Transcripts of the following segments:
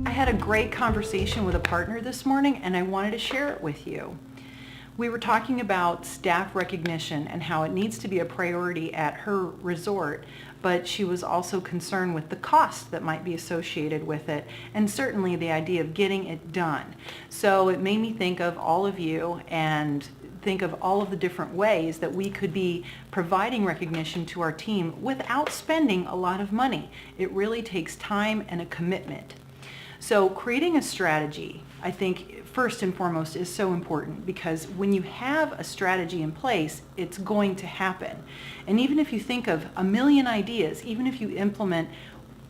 I had a great conversation with a partner this morning and I wanted to share it with you. We were talking about staff recognition and how it needs to be a priority at her resort, but she was also concerned with the cost that might be associated with it, and certainly the idea of getting it done. So it made me think of all of you and think of all of the different ways that we could be providing recognition to our team without spending a lot of money. It really takes time and a commitment. So creating a strategy, I think first and foremost, is so important, because when you have a strategy in place, it's going to happen. And even if you think of a million ideas, even if you implement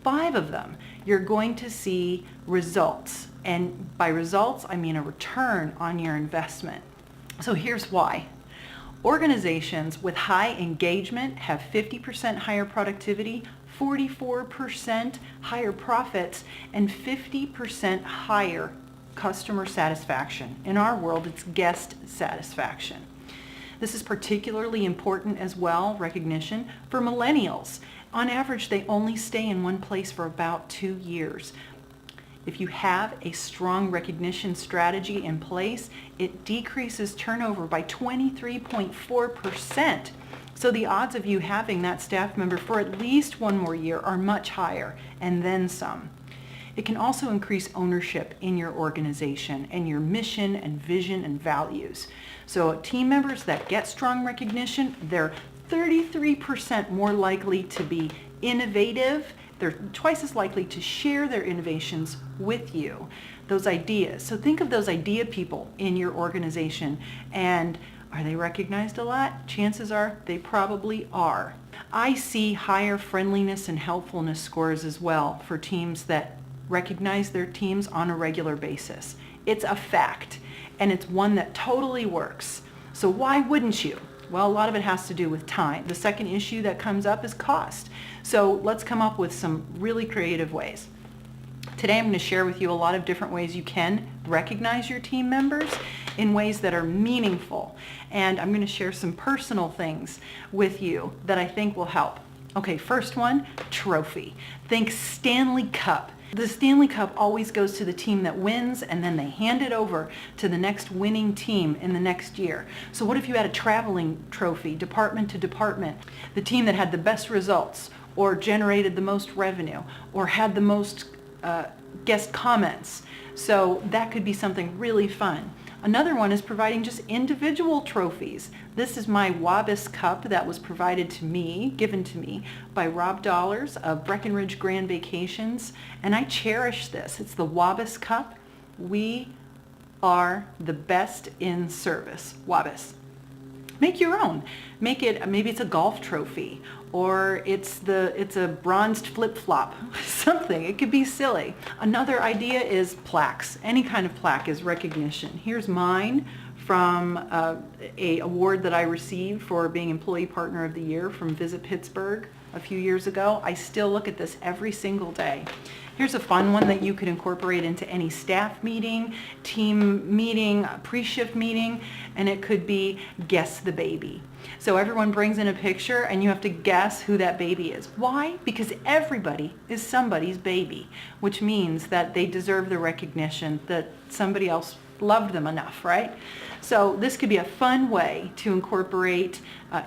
5 of them, you're going to see results. And by results, I mean a return on your investment. So here's why. Organizations with high engagement have 50% higher productivity, 44% higher profits, and 50% higher customer satisfaction. In our world, it's guest satisfaction. This is particularly important as well, recognition, for millennials. On average, they only stay in one place for about 2 years. If you have a strong recognition strategy in place, it decreases turnover by 23.4%. So the odds of you having that staff member for at least 1 more year are much higher, and then some. It can also increase ownership in your organization and your mission and vision and values. So team members that get strong recognition, they're 33% more likely to be innovative. They're twice as likely to share their innovations with you, those ideas. So think of those idea people in your organization, and are they recognized a lot? Chances are they probably are. I see higher friendliness and helpfulness scores as well for teams that recognize their teams on a regular basis. It's a fact, and it's one that totally works. So why wouldn't you? Well, a lot of it has to do with time. The second issue that comes up is cost. So let's come up with some really creative ways. Today I'm going to share with you a lot of different ways you can recognize your team members in ways that are meaningful. And I'm going to share some personal things with you that I think will help. Okay, first one, trophy. Think Stanley Cup. The Stanley Cup always goes to the team that wins, and then they hand it over to the next winning team in the next year. So what if you had a traveling trophy, department to department? The team that had the best results, or generated the most revenue, or had the most guest comments. So that could be something really fun. Another one is providing just individual trophies. This is my Wabis Cup that was provided to me, given to me by Rob Dollars of Breckenridge Grand Vacations, and I cherish this. It's the Wabis Cup. We are the best in service. Wabis. Make your own. Make it, maybe it's a golf trophy, or it's a bronzed flip-flop, something. It could be silly. Another idea is plaques. Any kind of plaque is recognition. Here's mine from a award that I received for being Employee Partner of the Year from Visit Pittsburgh a few years ago. I still look at this every single day. Here's a fun one that you could incorporate into any staff meeting, team meeting, pre-shift meeting, and it could be guess the baby. So everyone brings in a picture and you have to guess who that baby is. Why? Because everybody is somebody's baby, which means that they deserve the recognition that somebody else loved them enough, right? So this could be a fun way to incorporate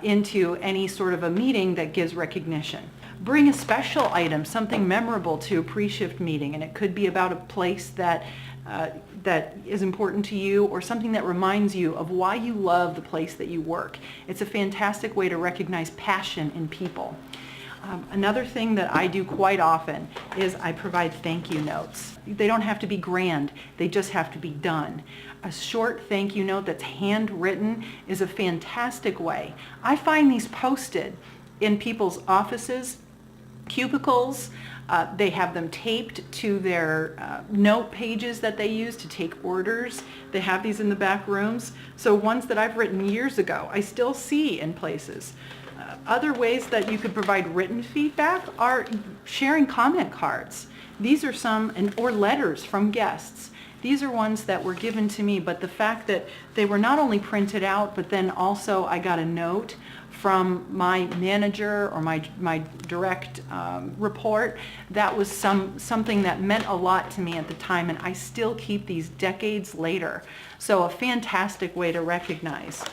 into any sort of a meeting that gives recognition. Bring a special item, something memorable to a pre-shift meeting, and it could be about a place that is important to you, or something that reminds you of why you love the place that you work. It's a fantastic way to recognize passion in people. Another thing that I do quite often is I provide thank you notes. They don't have to be grand, they just have to be done. A short thank you note that's handwritten is a fantastic way. I find these posted in people's offices, cubicles. They have them taped to their note pages that they use to take orders. They have these in the back rooms. So ones that I've written years ago, I still see in places. Other ways that you could provide written feedback are sharing comment cards. These are some, or letters from guests. These are ones that were given to me, but the fact that they were not only printed out, but then also I got a note from my manager or my direct report. That was something that meant a lot to me at the time, and I still keep these decades later. So a fantastic way to recognize.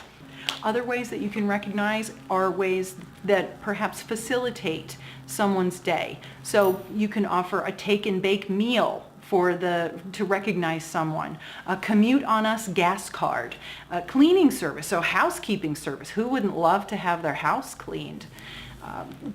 Other ways that you can recognize are ways that perhaps facilitate someone's day. So you can offer a take and bake meal to recognize someone, a commute on us gas card, a cleaning service, so housekeeping service. Who wouldn't love to have their house cleaned?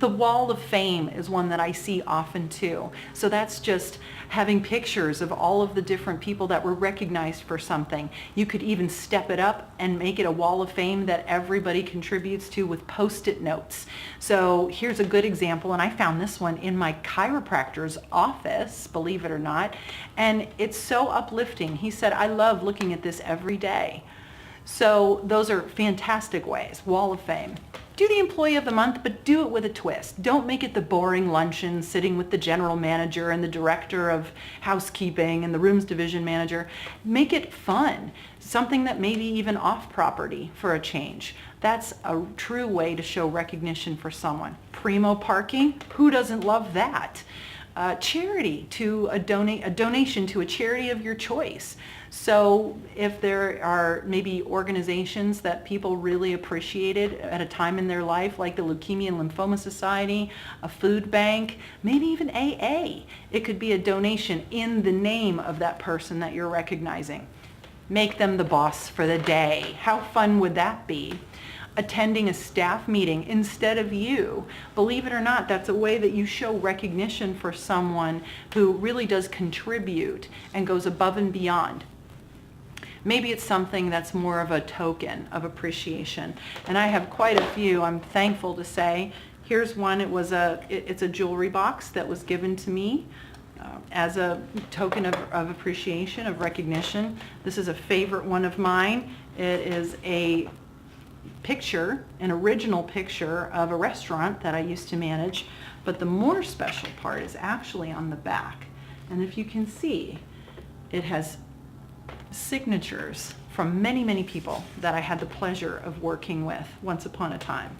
The Wall of Fame is one that I see often too. So that's just having pictures of all of the different people that were recognized for something. You could even step it up and make it a Wall of Fame that everybody contributes to with Post-it notes. So here's a good example, and I found this one in my chiropractor's office, believe it or not, and it's so uplifting. He said, "I love looking at this every day." So those are fantastic ways. Wall of Fame. Do the Employee of the Month, but do it with a twist. Don't make it the boring luncheon sitting with the general manager and the director of housekeeping and the rooms division manager. Make it fun, something that may be even off property for a change. That's a true way to show recognition for someone. Primo parking, who doesn't love that? Charity, to a donation to a charity of your choice. So if there are maybe organizations that people really appreciated at a time in their life, like the Leukemia and Lymphoma Society, a food bank, maybe even AA, it could be a donation in the name of that person that you're recognizing. Make them the boss for the day. How fun would that be? Attending a staff meeting instead of you. Believe it or not, that's a way that you show recognition for someone who really does contribute and goes above and beyond. Maybe it's something that's more of a token of appreciation. And I have quite a few, I'm thankful to say. Here's one, it's a jewelry box that was given to me as a token of appreciation, of recognition. This is a favorite one of mine. It is a picture, an original picture of a restaurant that I used to manage, but the more special part is actually on the back. And if you can see, it has signatures from many, many people that I had the pleasure of working with once upon a time.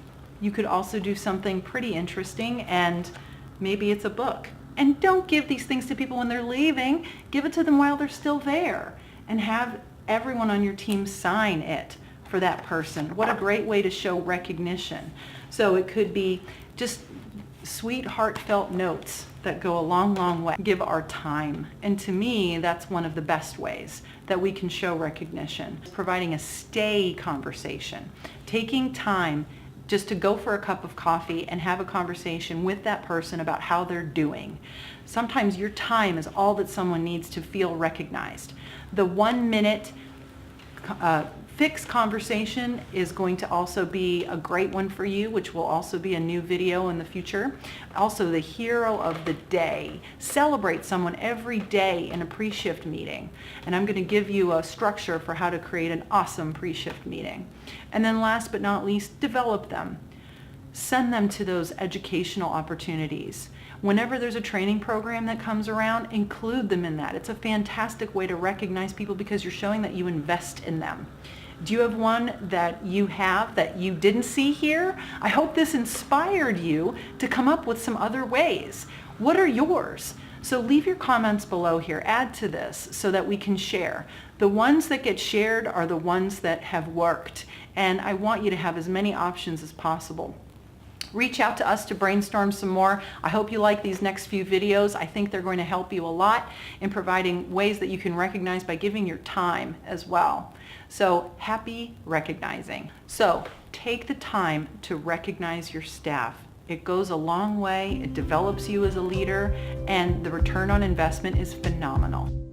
You could also do something pretty interesting, and maybe it's a book. And don't give these things to people when they're leaving. Give it to them while they're still there, and have everyone on your team sign it for that person. What a great way to show recognition. So it could be just sweet, heartfelt notes that go a long, long way. Give our time. And to me, that's one of the best ways that we can show recognition. Providing a stay conversation. Taking time just to go for a cup of coffee and have a conversation with that person about how they're doing. Sometimes your time is all that someone needs to feel recognized. The 1 minute fixed conversation is going to also be a great one for you, which will also be a new video in the future. Also, the hero of the day. Celebrate someone every day in a pre-shift meeting. And I'm going to give you a structure for how to create an awesome pre-shift meeting. And then last but not least, develop them. Send them to those educational opportunities. Whenever there's a training program that comes around, include them in that. It's a fantastic way to recognize people because you're showing that you invest in them. Do you have one that you have that you didn't see here? I hope this inspired you to come up with some other ways. What are yours? So leave your comments below here. Add to this so that we can share. The ones that get shared are the ones that have worked, and I want you to have as many options as possible. Reach out to us to brainstorm some more. I hope you like these next few videos. I think they're going to help you a lot in providing ways that you can recognize by giving your time as well. So happy recognizing. So take the time to recognize your staff. It goes a long way. It develops you as a leader, and the return on investment is phenomenal.